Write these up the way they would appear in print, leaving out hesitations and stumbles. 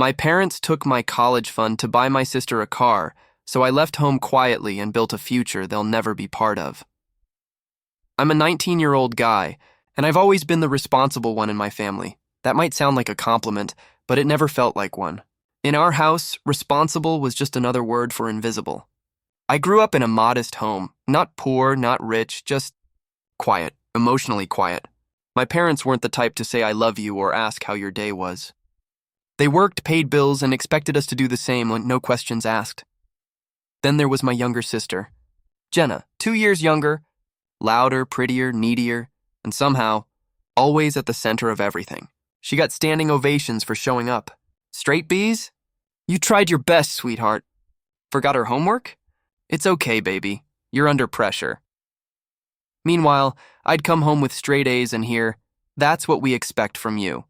My parents took my college fund to buy my sister a car, so I left home quietly and built a future they'll never be part of. I'm a 19-year-old guy, and I've always been the responsible one in my family. That might sound like a compliment, but it never felt like one. In our house, responsible was just another word for invisible. I grew up in a modest home, not poor, not rich, just quiet, emotionally quiet. My parents weren't the type to say I love you or ask how your day was. They worked, paid bills, and expected us to do the same when no questions asked. Then there was my younger sister, Jenna, 2 years younger, louder, prettier, needier, and somehow, always at the center of everything. She got standing ovations for showing up. Straight B's? You tried your best, sweetheart. Forgot her homework? It's okay, baby. You're under pressure. Meanwhile, I'd come home with straight A's and hear, "That's what we expect from you."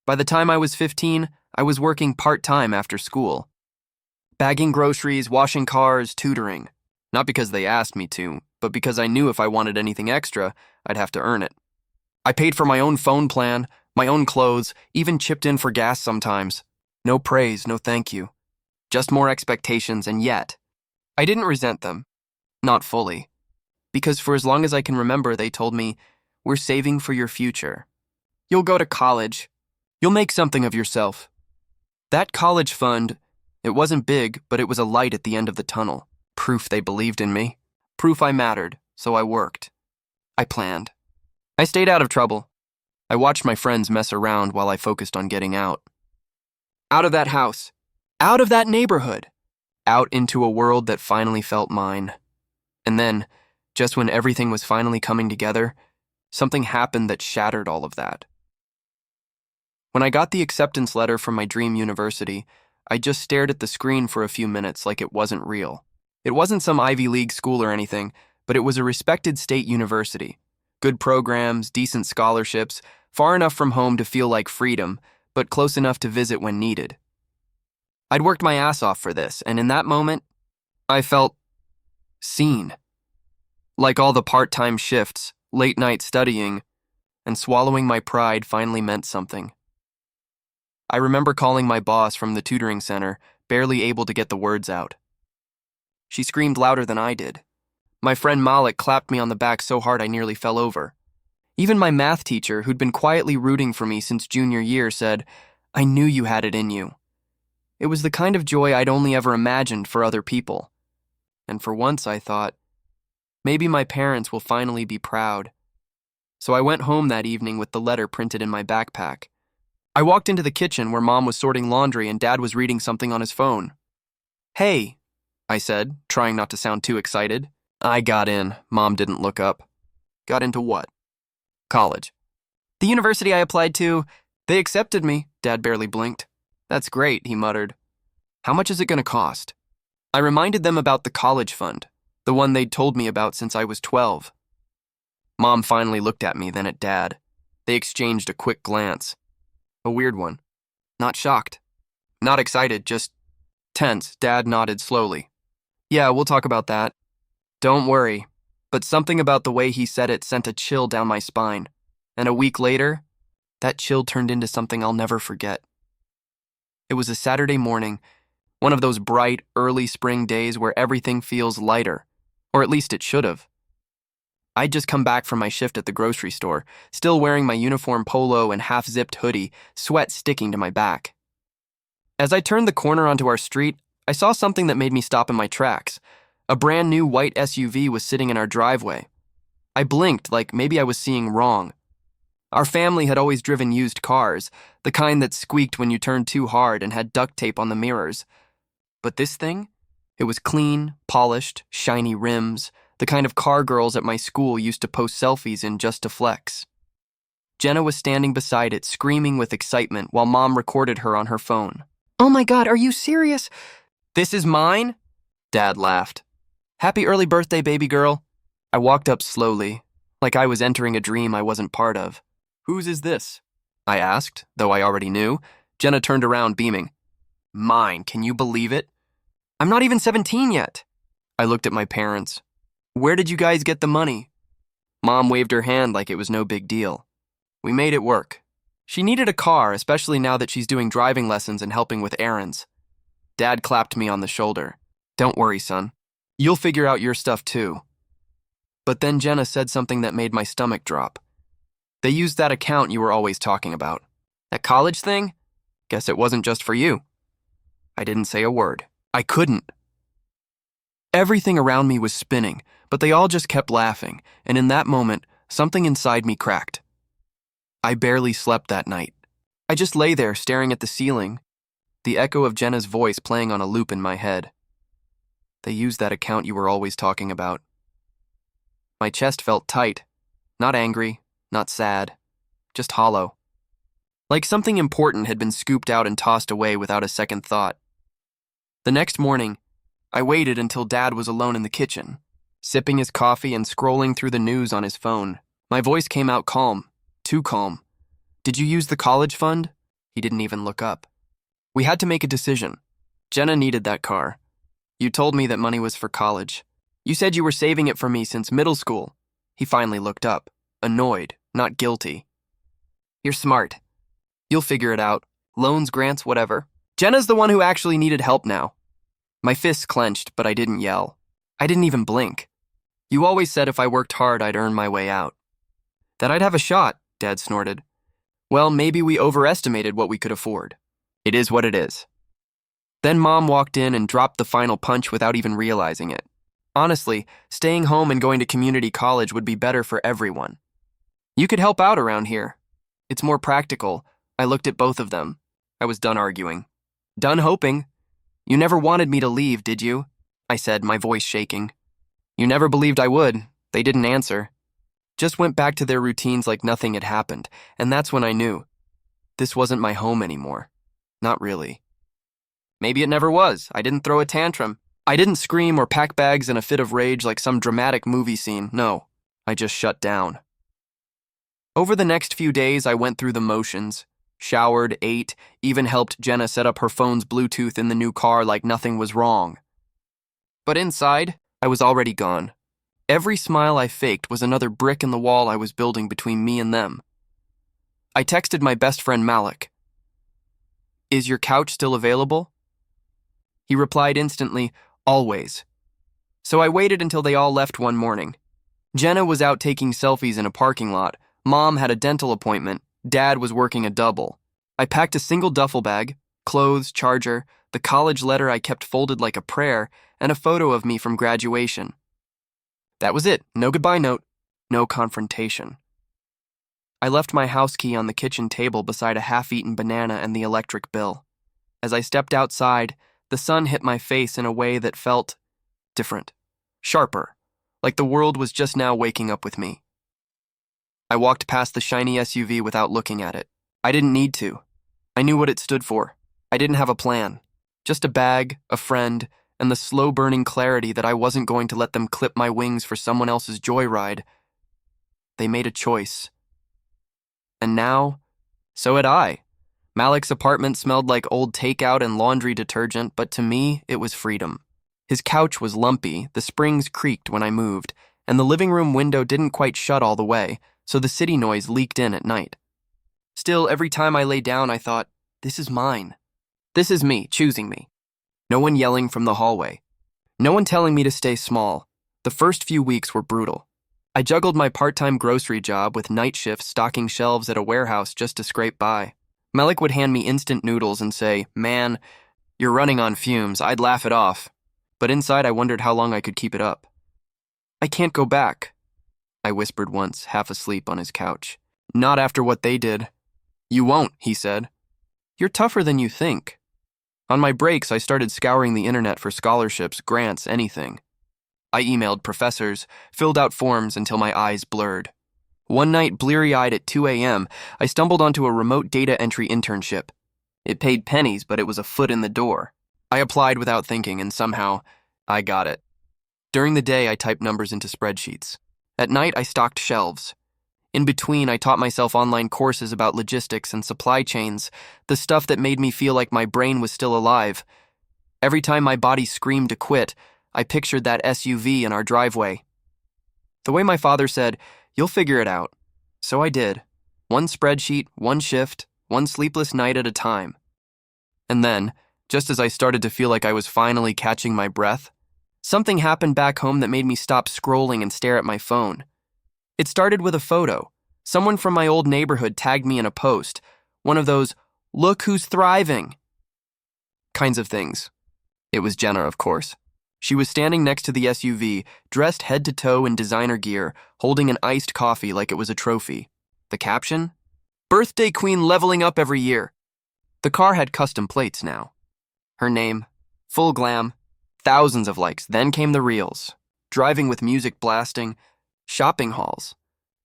By the time I was 15, I was working part-time after school. Bagging groceries, washing cars, tutoring. Not because they asked me to, but because I knew if I wanted anything extra, I'd have to earn it. I paid for my own phone plan, my own clothes, even chipped in for gas sometimes. No praise, no thank you. Just more expectations, and yet, I didn't resent them. Not fully. Because for as long as I can remember, they told me, "We're saving for your future. You'll go to college. You'll make something of yourself." That college fund, it wasn't big, but it was a light at the end of the tunnel. Proof they believed in me. Proof I mattered, so I worked. I planned. I stayed out of trouble. I watched my friends mess around while I focused on getting out. Out of that house. Out of that neighborhood. Out into a world that finally felt mine. And then, just when everything was finally coming together, something happened that shattered all of that. When I got the acceptance letter from my dream university, I just stared at the screen for a few minutes like it wasn't real. It wasn't some Ivy League school or anything, but it was a respected state university. Good programs, decent scholarships, far enough from home to feel like freedom, but close enough to visit when needed. I'd worked my ass off for this, and in that moment, I felt seen. Like all the part-time shifts, late-night studying, and swallowing my pride finally meant something. I remember calling my boss from the tutoring center, barely able to get the words out. She screamed louder than I did. My friend Malik clapped me on the back so hard I nearly fell over. Even my math teacher, who'd been quietly rooting for me since junior year, said, "I knew you had it in you." It was the kind of joy I'd only ever imagined for other people. And for once I thought, maybe my parents will finally be proud. So I went home that evening with the letter printed in my backpack. I walked into the kitchen where Mom was sorting laundry and Dad was reading something on his phone. "Hey," I said, trying not to sound too excited. "I got in." Mom didn't look up. "Got into what?" "College." "The university I applied to, they accepted me." Dad barely blinked. "That's great," he muttered. "How much is it going to cost?" I reminded them about the college fund, the one they'd told me about since I was 12. Mom finally looked at me, then at Dad. They exchanged a quick glance. A weird one. Not shocked. Not excited, just tense. Dad nodded slowly. "Yeah, we'll talk about that." "Don't worry." But something about the way he said it sent a chill down my spine. And a week later, that chill turned into something I'll never forget. It was a Saturday morning, one of those bright, early spring days where everything feels lighter, or at least it should have. I'd just come back from my shift at the grocery store, still wearing my uniform polo and half-zipped hoodie, sweat sticking to my back. As I turned the corner onto our street, I saw something that made me stop in my tracks. A brand new white SUV was sitting in our driveway. I blinked like maybe I was seeing wrong. Our family had always driven used cars, the kind that squeaked when you turned too hard and had duct tape on the mirrors. But this thing? It was clean, polished, shiny rims, the kind of car girls at my school used to post selfies in just to flex. Jenna was standing beside it, screaming with excitement while Mom recorded her on her phone. "Oh my God, are you serious?" "This is mine?" Dad laughed. "Happy early birthday, baby girl." I walked up slowly, like I was entering a dream I wasn't part of. "Whose is this?" I asked, though I already knew. Jenna turned around, beaming. "Mine, can you believe it?" "I'm not even 17 yet." I looked at my parents. "Where did you guys get the money?" Mom waved her hand like it was no big deal. "We made it work." She needed a car, especially now that she's doing driving lessons and helping with errands. Dad clapped me on the shoulder. Don't worry, son. You'll figure out your stuff too. But then Jenna said something that made my stomach drop. They used that account you were always talking about. That college thing? Guess it wasn't just for you. I didn't say a word. I couldn't. Everything around me was spinning, but they all just kept laughing, and in that moment, something inside me cracked. I barely slept that night. I just lay there staring at the ceiling, the echo of Jenna's voice playing on a loop in my head. They used that account you were always talking about. My chest felt tight, not angry, not sad, just hollow. Like something important had been scooped out and tossed away without a second thought. The next morning, I waited until Dad was alone in the kitchen, sipping his coffee and scrolling through the news on his phone. My voice came out calm, too calm. Did you use the college fund? He didn't even look up. We had to make a decision. Jenna needed that car. You told me that money was for college. You said you were saving it for me since middle school. He finally looked up, annoyed, not guilty. You're smart. You'll figure it out. Loans, grants, whatever. Jenna's the one who actually needed help now. My fists clenched, but I didn't yell. I didn't even blink. You always said if I worked hard, I'd earn my way out. That I'd have a shot, Dad snorted. Well, maybe we overestimated what we could afford. It is what it is. Then Mom walked in and dropped the final punch without even realizing it. Honestly, staying home and going to community college would be better for everyone. You could help out around here. It's more practical. I looked at both of them. I was done arguing. Done hoping. You never wanted me to leave, did you? I said, my voice shaking. You never believed I would. They didn't answer. Just went back to their routines like nothing had happened, and that's when I knew. This wasn't my home anymore. Not really. Maybe it never was. I didn't throw a tantrum. I didn't scream or pack bags in a fit of rage like some dramatic movie scene. No, I just shut down. Over the next few days, I went through the motions. Showered, ate, even helped Jenna set up her phone's Bluetooth in the new car like nothing was wrong. But inside, I was already gone. Every smile I faked was another brick in the wall I was building between me and them. I texted my best friend Malik. Is your couch still available? He replied instantly, always. So I waited until they all left one morning. Jenna was out taking selfies in a parking lot. Mom had a dental appointment. Dad was working a double. I packed a single duffel bag, clothes, charger, the college letter I kept folded like a prayer, and a photo of me from graduation. That was it. No goodbye note. No confrontation. I left my house key on the kitchen table beside a half-eaten banana and the electric bill. As I stepped outside, the sun hit my face in a way that felt different, sharper, like the world was just now waking up with me. I walked past the shiny SUV without looking at it. I didn't need to. I knew what it stood for. I didn't have a plan. Just a bag, a friend, and the slow-burning clarity that I wasn't going to let them clip my wings for someone else's joyride. They made a choice. And now, so had I. Malik's apartment smelled like old takeout and laundry detergent, but to me, it was freedom. His couch was lumpy, the springs creaked when I moved, and the living room window didn't quite shut all the way, so the city noise leaked in at night. Still, every time I lay down, I thought, this is mine. This is me, choosing me. No one yelling from the hallway. No one telling me to stay small. The first few weeks were brutal. I juggled my part-time grocery job with night shifts stocking shelves at a warehouse just to scrape by. Malik would hand me instant noodles and say, man, you're running on fumes. I'd laugh it off. But inside I wondered how long I could keep it up. I can't go back, I whispered once, half asleep on his couch. Not after what they did. You won't, he said. You're tougher than you think. On my breaks, I started scouring the internet for scholarships, grants, anything. I emailed professors, filled out forms until my eyes blurred. One night, bleary-eyed at 2 a.m., I stumbled onto a remote data entry internship. It paid pennies, but it was a foot in the door. I applied without thinking, and somehow, I got it. During the day, I typed numbers into spreadsheets. At night, I stocked shelves. In between, I taught myself online courses about logistics and supply chains, the stuff that made me feel like my brain was still alive. Every time my body screamed to quit, I pictured that SUV in our driveway. The way my father said, you'll figure it out. So I did. One spreadsheet, one shift, one sleepless night at a time. And then, just as I started to feel like I was finally catching my breath, something happened back home that made me stop scrolling and stare at my phone. It started with a photo. Someone from my old neighborhood tagged me in a post, one of those, "Look who's thriving" kinds of things. It was Jenna, of course. She was standing next to the SUV, dressed head to toe in designer gear, holding an iced coffee like it was a trophy. The caption? "Birthday Queen leveling up every year." The car had custom plates now. Her name, full glam, thousands of likes. Then came the reels. Driving with music blasting, shopping hauls,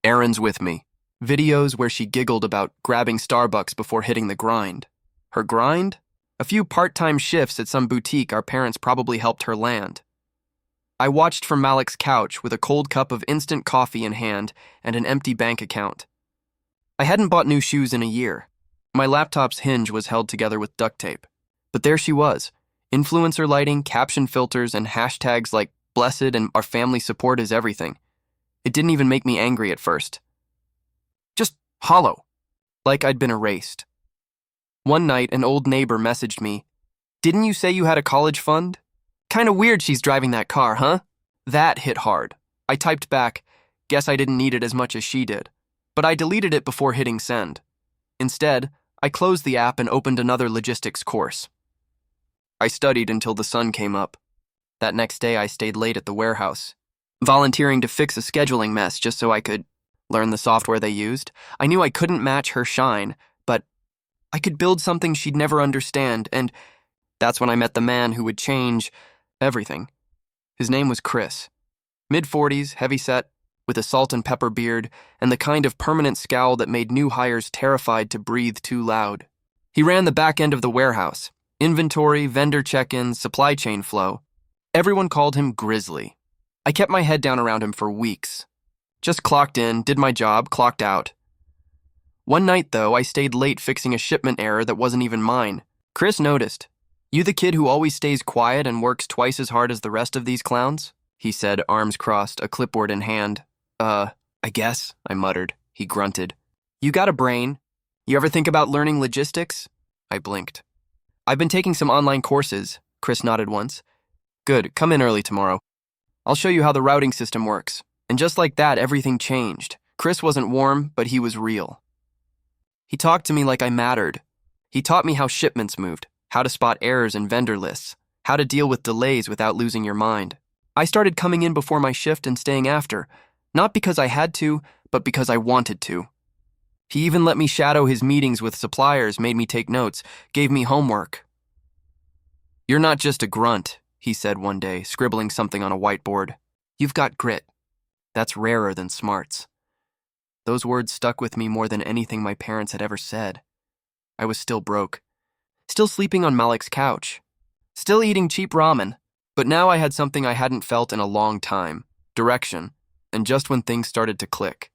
errands with me, videos where she giggled about grabbing Starbucks before hitting the grind. Her grind? A few part-time shifts at some boutique our parents probably helped her land. I watched from Malik's couch with a cold cup of instant coffee in hand and an empty bank account. I hadn't bought new shoes in a year. My laptop's hinge was held together with duct tape. But there she was, influencer lighting, caption filters, and hashtags like "blessed" and "our family support is everything." It didn't even make me angry at first. Just hollow, like I'd been erased. One night, an old neighbor messaged me, "Didn't you say you had a college fund? Kinda weird she's driving that car, huh?" That hit hard. I typed back, "Guess I didn't need it as much as she did." But I deleted it before hitting send. Instead, I closed the app and opened another logistics course. I studied until the sun came up. That next day, I stayed late at the warehouse, volunteering to fix a scheduling mess just so I could learn the software they used. I knew I couldn't match her shine, but I could build something she'd never understand, and that's when I met the man who would change everything. His name was Chris. Mid-40s, heavy-set, with a salt and pepper beard, and the kind of permanent scowl that made new hires terrified to breathe too loud. He ran the back end of the warehouse. Inventory, vendor check-ins, supply chain flow. Everyone called him Grizzly. I kept my head down around him for weeks. Just clocked in, did my job, clocked out. One night, though, I stayed late fixing a shipment error that wasn't even mine. Chris noticed. "You the kid who always stays quiet and works twice as hard as the rest of these clowns?" he said, arms crossed, a clipboard in hand. I guess," I muttered. He grunted. "You got a brain. You ever think about learning logistics?" I blinked. "I've been taking some online courses," Chris nodded once. "Good, come in early tomorrow. I'll show you how the routing system works." And just like that, everything changed. Chris wasn't warm, but he was real. He talked to me like I mattered. He taught me how shipments moved, how to spot errors in vendor lists, how to deal with delays without losing your mind. I started coming in before my shift and staying after, not because I had to, but because I wanted to. He even let me shadow his meetings with suppliers, made me take notes, gave me homework. "You're not just a grunt," he said one day, scribbling something on a whiteboard. "You've got grit. That's rarer than smarts." Those words stuck with me more than anything my parents had ever said. I was still broke. Still sleeping on Malik's couch. Still eating cheap ramen. But now I had something I hadn't felt in a long time. Direction. And just when things started to click,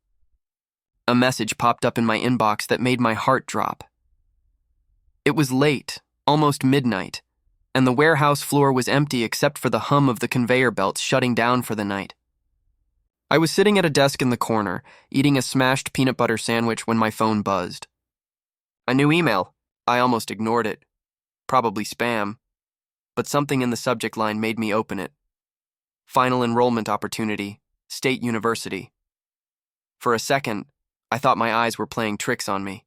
a message popped up in my inbox that made my heart drop. It was late, almost midnight, and the warehouse floor was empty except for the hum of the conveyor belts shutting down for the night. I was sitting at a desk in the corner, eating a smashed peanut butter sandwich when my phone buzzed. A new email. I almost ignored it. Probably spam. But something in the subject line made me open it. Final enrollment opportunity. State University. For a second, I thought my eyes were playing tricks on me.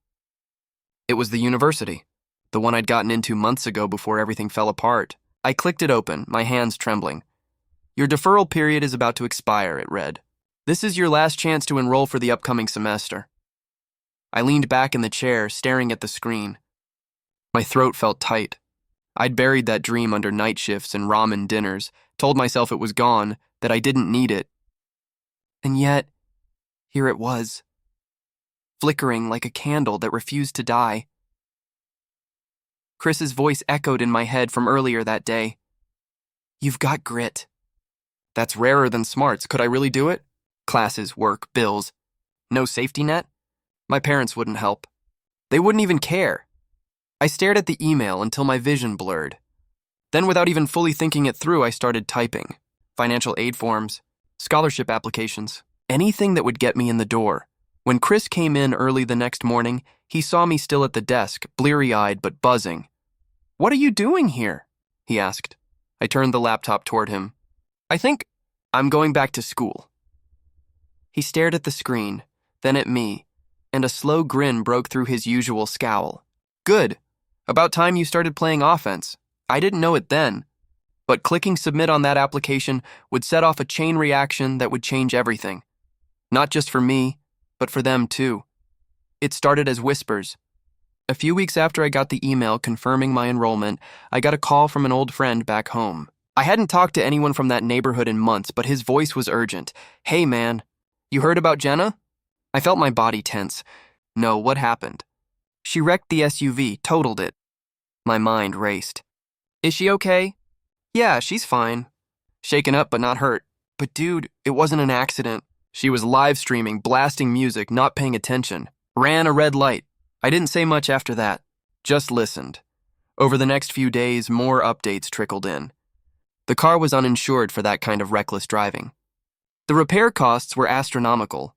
It was the university, the one I'd gotten into months ago before everything fell apart. I clicked it open, my hands trembling. "Your deferral period is about to expire," it read. "This is your last chance to enroll for the upcoming semester." I leaned back in the chair, staring at the screen. My throat felt tight. I'd buried that dream under night shifts and ramen dinners, told myself it was gone, that I didn't need it. And yet, here it was, flickering like a candle that refused to die. Chris's voice echoed in my head from earlier that day. "You've got grit." That's rarer than smarts. Could I really do it? Classes, work, bills. No safety net? My parents wouldn't help. They wouldn't even care. I stared at the email until my vision blurred. Then, without even fully thinking it through, I started typing. Financial aid forms, scholarship applications, anything that would get me in the door. When Chris came in early the next morning, he saw me still at the desk, bleary-eyed but buzzing. "What are you doing here?" he asked. I turned the laptop toward him. "I think I'm going back to school." He stared at the screen, then at me, and a slow grin broke through his usual scowl. "Good. About time you started playing offense. I didn't know it then, but clicking submit on that application would set off a chain reaction that would change everything. Not just for me, but for them too. It started as whispers. A few weeks after I got the email confirming my enrollment, I got a call from an old friend back home. I hadn't talked to anyone from that neighborhood in months, but his voice was urgent. "Hey man, you heard about Jenna?" I felt my body tense. "No, what happened?" "She wrecked the SUV, totaled it." My mind raced. "Is she okay?" "Yeah, she's fine. Shaken up but not hurt." "But dude, it wasn't an accident." She was live streaming, blasting music, not paying attention. Ran a red light. I didn't say much after that. Just listened. Over the next few days, more updates trickled in. The car was uninsured for that kind of reckless driving. The repair costs were astronomical.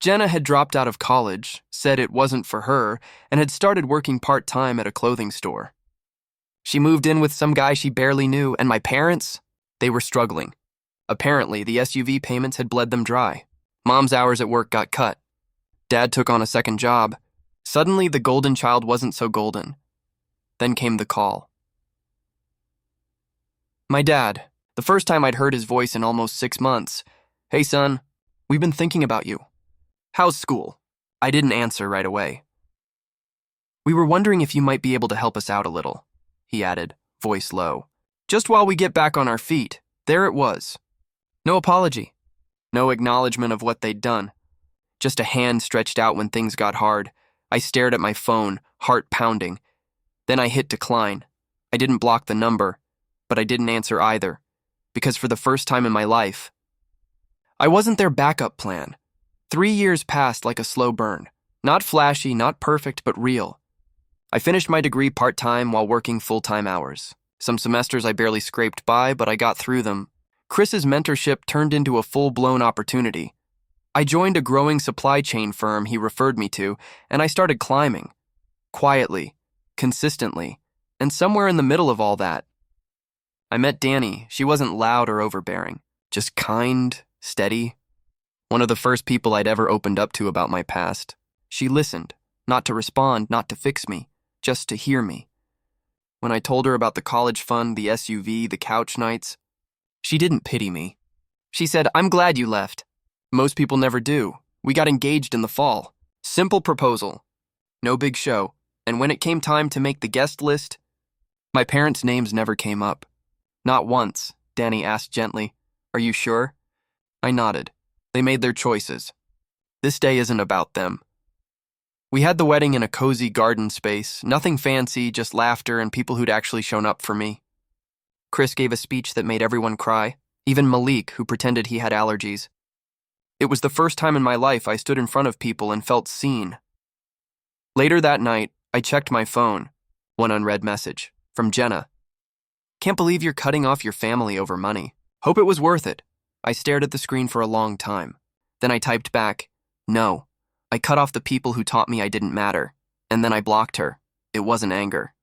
Jenna had dropped out of college, said it wasn't for her, and had started working part-time at a clothing store. She moved in with some guy she barely knew, and my parents, they were struggling. Apparently, the SUV payments had bled them dry. Mom's hours at work got cut. Dad took on a second job. Suddenly, the golden child wasn't so golden. Then came the call. My dad, the first time I'd heard his voice in almost 6 months. "Hey son, we've been thinking about you. How's school?" I didn't answer right away. "We were wondering if you might be able to help us out a little," he added, voice low. "Just while we get back on our feet." There it was. No apology. No acknowledgement of what they'd done. Just a hand stretched out when things got hard. I stared at my phone, heart pounding. Then I hit decline. I didn't block the number, but I didn't answer either, because for the first time in my life, I wasn't their backup plan. 3 years passed like a slow burn. Not flashy, not perfect, but real. I finished my degree part-time while working full-time hours. Some semesters I barely scraped by, but I got through them. Chris's mentorship turned into a full-blown opportunity. I joined a growing supply chain firm he referred me to, and I started climbing. Quietly, consistently, and somewhere in the middle of all that, I met Danny. She wasn't loud or overbearing, just kind, steady. One of the first people I'd ever opened up to about my past. She listened, not to respond, not to fix me, just to hear me. When I told her about the college fund, the SUV, the couch nights, she didn't pity me. She said, "I'm glad you left. Most people never do. We got engaged in the fall. Simple proposal. No big show. And when it came time to make the guest list, my parents' names never came up. Not once," Danny asked gently. "Are you sure?" I nodded. They made their choices. This day isn't about them. We had the wedding in a cozy garden space, nothing fancy, just laughter and people who'd actually shown up for me. Chris gave a speech that made everyone cry, even Malik, who pretended he had allergies. It was the first time in my life I stood in front of people and felt seen. Later that night, I checked my phone. One unread message, from Jenna. "Can't believe you're cutting off your family over money. Hope it was worth it." I stared at the screen for a long time. Then I typed back, "No. I cut off the people who taught me I didn't matter." And then I blocked her. It wasn't anger.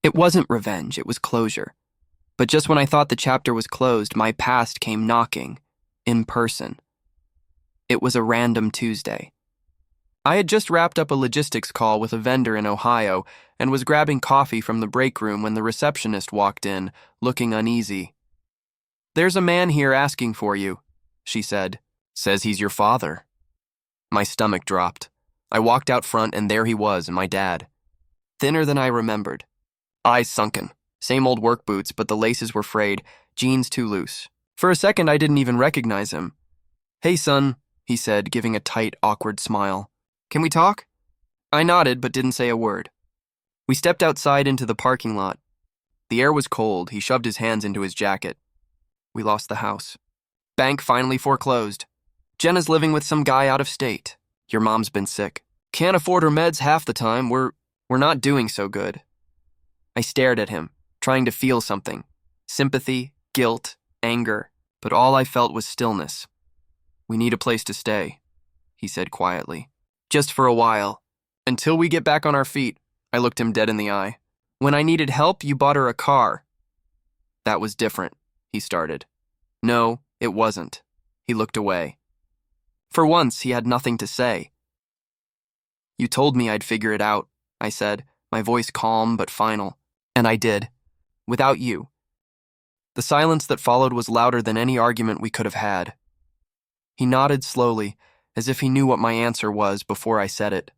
It wasn't revenge, it was closure. But just when I thought the chapter was closed, my past came knocking, in person. It was a random Tuesday. I had just wrapped up a logistics call with a vendor in Ohio and was grabbing coffee from the break room when the receptionist walked in, looking uneasy. "There's a man here asking for you," she said. "Says he's your father." My stomach dropped. I walked out front and there he was, my dad. Thinner than I remembered. Eyes sunken. Same old work boots, but the laces were frayed, jeans too loose. For a second, I didn't even recognize him. "Hey, son," he said, giving a tight, awkward smile. "Can we talk?" I nodded, but didn't say a word. We stepped outside into the parking lot. The air was cold. He shoved his hands into his jacket. We lost the house. Bank finally foreclosed. Jenna's living with some guy out of state. Your mom's been sick. Can't afford her meds half the time. We're not doing so good. I stared at him, trying to feel something. Sympathy, guilt, anger, but all I felt was stillness. "We need a place to stay," he said quietly. Just for a while. Until we get back on our feet, I looked him dead in the eye. When I needed help, you bought her a car. That was different, he started. No, it wasn't. He looked away. For once, he had nothing to say. You told me I'd figure it out, I said, my voice calm but final. And I did. Without you. The silence that followed was louder than any argument we could have had. He nodded slowly, as if he knew what my answer was before I said it.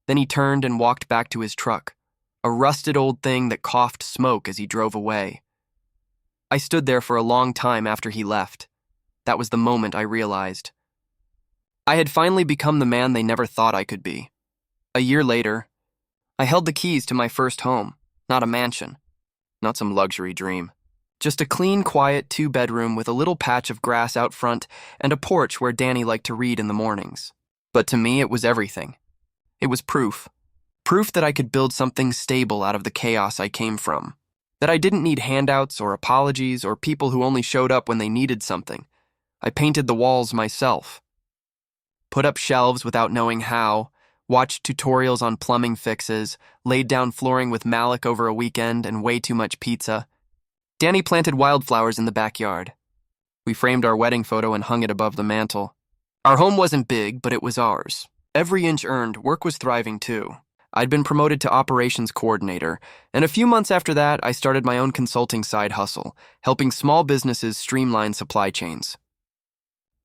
Then he turned and walked back to his truck, a rusted old thing that coughed smoke as he drove away. I stood there for a long time after he left. That was the moment I realized. I had finally become the man they never thought I could be. A year later, I held the keys to my first home, not a mansion, not some luxury dream. Just a clean, quiet 2-bedroom with a little patch of grass out front and a porch where Danny liked to read in the mornings. But to me, it was everything. It was proof. Proof that I could build something stable out of the chaos I came from. That I didn't need handouts or apologies or people who only showed up when they needed something. I painted the walls myself. Put up shelves without knowing how, watched tutorials on plumbing fixes, laid down flooring with Malik over a weekend and way too much pizza. Danny planted wildflowers in the backyard. We framed our wedding photo and hung it above the mantel. Our home wasn't big, but it was ours. Every inch earned, work was thriving too. I'd been promoted to operations coordinator, and a few months after that, I started my own consulting side hustle, helping small businesses streamline supply chains.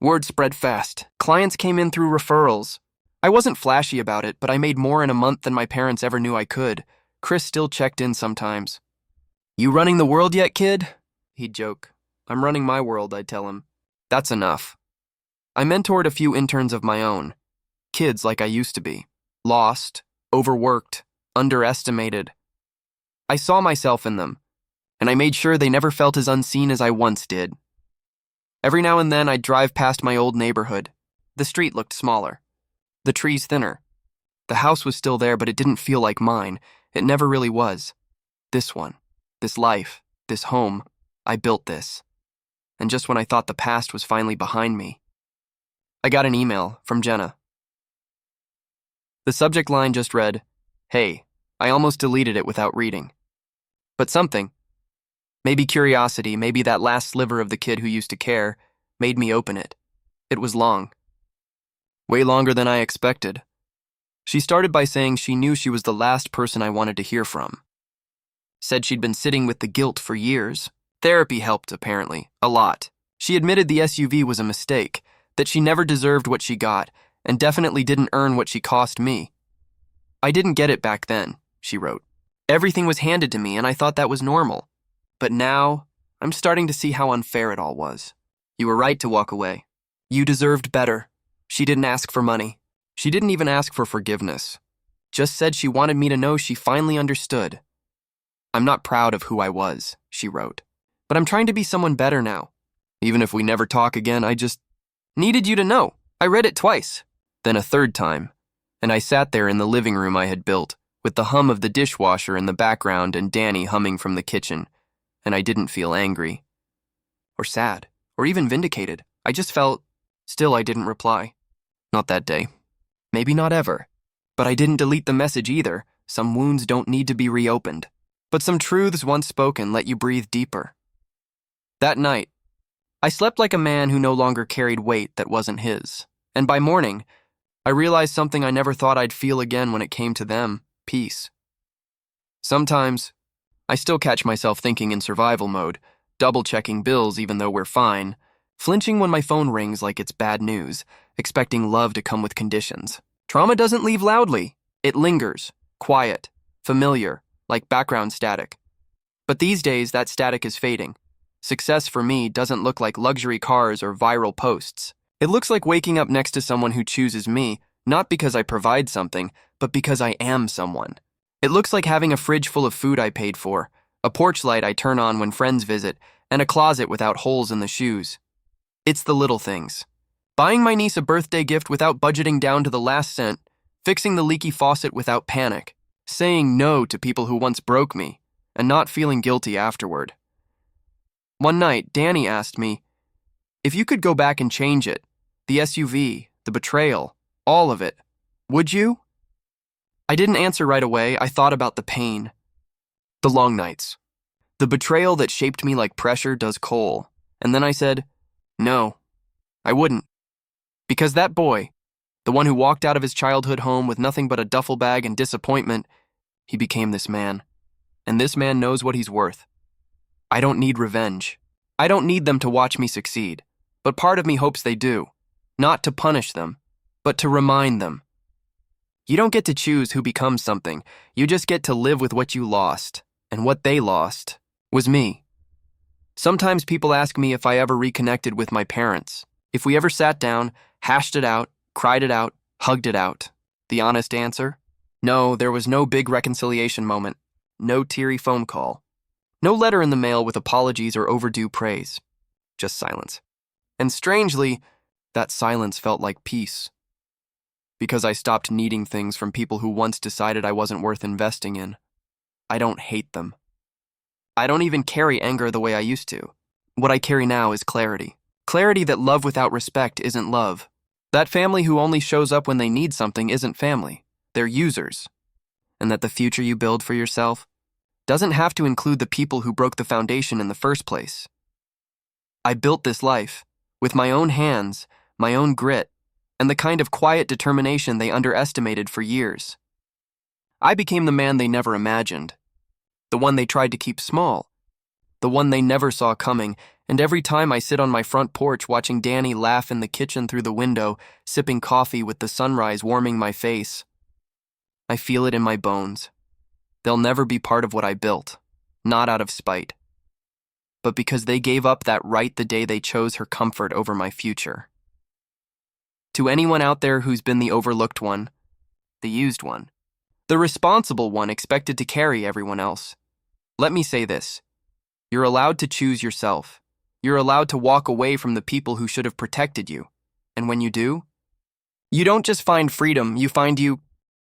Word spread fast. Clients came in through referrals. I wasn't flashy about it, but I made more in a month than my parents ever knew I could. Chris still checked in sometimes. You running the world yet, kid? He'd joke. I'm running my world, I'd tell him. That's enough. I mentored a few interns of my own. Kids like I used to be. Lost, overworked, underestimated. I saw myself in them, and I made sure they never felt as unseen as I once did. Every now and then I'd drive past my old neighborhood. The street looked smaller. The trees thinner. The house was still there, but it didn't feel like mine. It never really was. This one. This life, this home, I built this. And just when I thought the past was finally behind me, I got an email from Jenna. The subject line just read, "Hey, I almost deleted it without reading." But something, maybe curiosity, maybe that last sliver of the kid who used to care, made me open it. It was long. Way longer than I expected. She started by saying she knew she was the last person I wanted to hear from. Said she'd been sitting with the guilt for years. Therapy helped, apparently, a lot. She admitted the SUV was a mistake, that she never deserved what she got, and definitely didn't earn what she cost me. I didn't get it back then, she wrote. Everything was handed to me, and I thought that was normal. But now, I'm starting to see how unfair it all was. You were right to walk away. You deserved better. She didn't ask for money. She didn't even ask for forgiveness. Just said she wanted me to know she finally understood. I'm not proud of who I was, she wrote. But I'm trying to be someone better now. Even if we never talk again, I just needed you to know. I read it twice, then a third time, and I sat there in the living room I had built, with the hum of the dishwasher in the background and Danny humming from the kitchen, and I didn't feel angry, or sad, or even vindicated. I just felt, still I didn't reply. Not that day. Maybe not ever. But I didn't delete the message either. Some wounds don't need to be reopened. But some truths once spoken let you breathe deeper. That night, I slept like a man who no longer carried weight that wasn't his. And by morning, I realized something I never thought I'd feel again when it came to them, peace. Sometimes, I still catch myself thinking in survival mode, double-checking bills even though we're fine, flinching when my phone rings like it's bad news, expecting love to come with conditions. Trauma doesn't leave loudly. It lingers, quiet, familiar, like background static. But these days, that static is fading. Success for me doesn't look like luxury cars or viral posts. It looks like waking up next to someone who chooses me, not because I provide something, but because I am someone. It looks like having a fridge full of food I paid for, a porch light I turn on when friends visit, and a closet without holes in the shoes. It's the little things. Buying my niece a birthday gift without budgeting down to the last cent, fixing the leaky faucet without panic, saying no to people who once broke me, and not feeling guilty afterward. One night, Danny asked me, if you could go back and change it, the SUV, the betrayal, all of it, Would you? I didn't answer right away. I thought about the pain, the long nights, the betrayal that shaped me like pressure does coal. And then I said, no, I wouldn't. Because that boy, the one who walked out of his childhood home with nothing but a duffel bag and disappointment, he became this man. And this man knows what he's worth. I don't need revenge. I don't need them to watch me succeed. But part of me hopes they do. Not to punish them, but to remind them. You don't get to choose who becomes something. You just get to live with what you lost. And what they lost was me. Sometimes people ask me if I ever reconnected with my parents. If we ever sat down, hashed it out, cried it out, hugged it out. The honest answer? No, there was no big reconciliation moment. No teary phone call. No letter in the mail with apologies or overdue praise. Just silence. And strangely, that silence felt like peace. Because I stopped needing things from people who once decided I wasn't worth investing in. I don't hate them. I don't even carry anger the way I used to. What I carry now is clarity. Clarity that love without respect isn't love. That family who only shows up when they need something isn't family. They're users. And that the future you build for yourself doesn't have to include the people who broke the foundation in the first place. I built this life with my own hands, my own grit, and the kind of quiet determination they underestimated for years. I became the man they never imagined, the one they tried to keep small, the one they never saw coming, and every time I sit on my front porch watching Danny laugh in the kitchen through the window, sipping coffee with the sunrise warming my face, I feel it in my bones. They'll never be part of what I built, not out of spite, but because they gave up that right the day they chose her comfort over my future. To anyone out there who's been the overlooked one, the used one, the responsible one expected to carry everyone else, let me say this. You're allowed to choose yourself. You're allowed to walk away from the people who should have protected you. And when you do, you don't just find freedom, you find you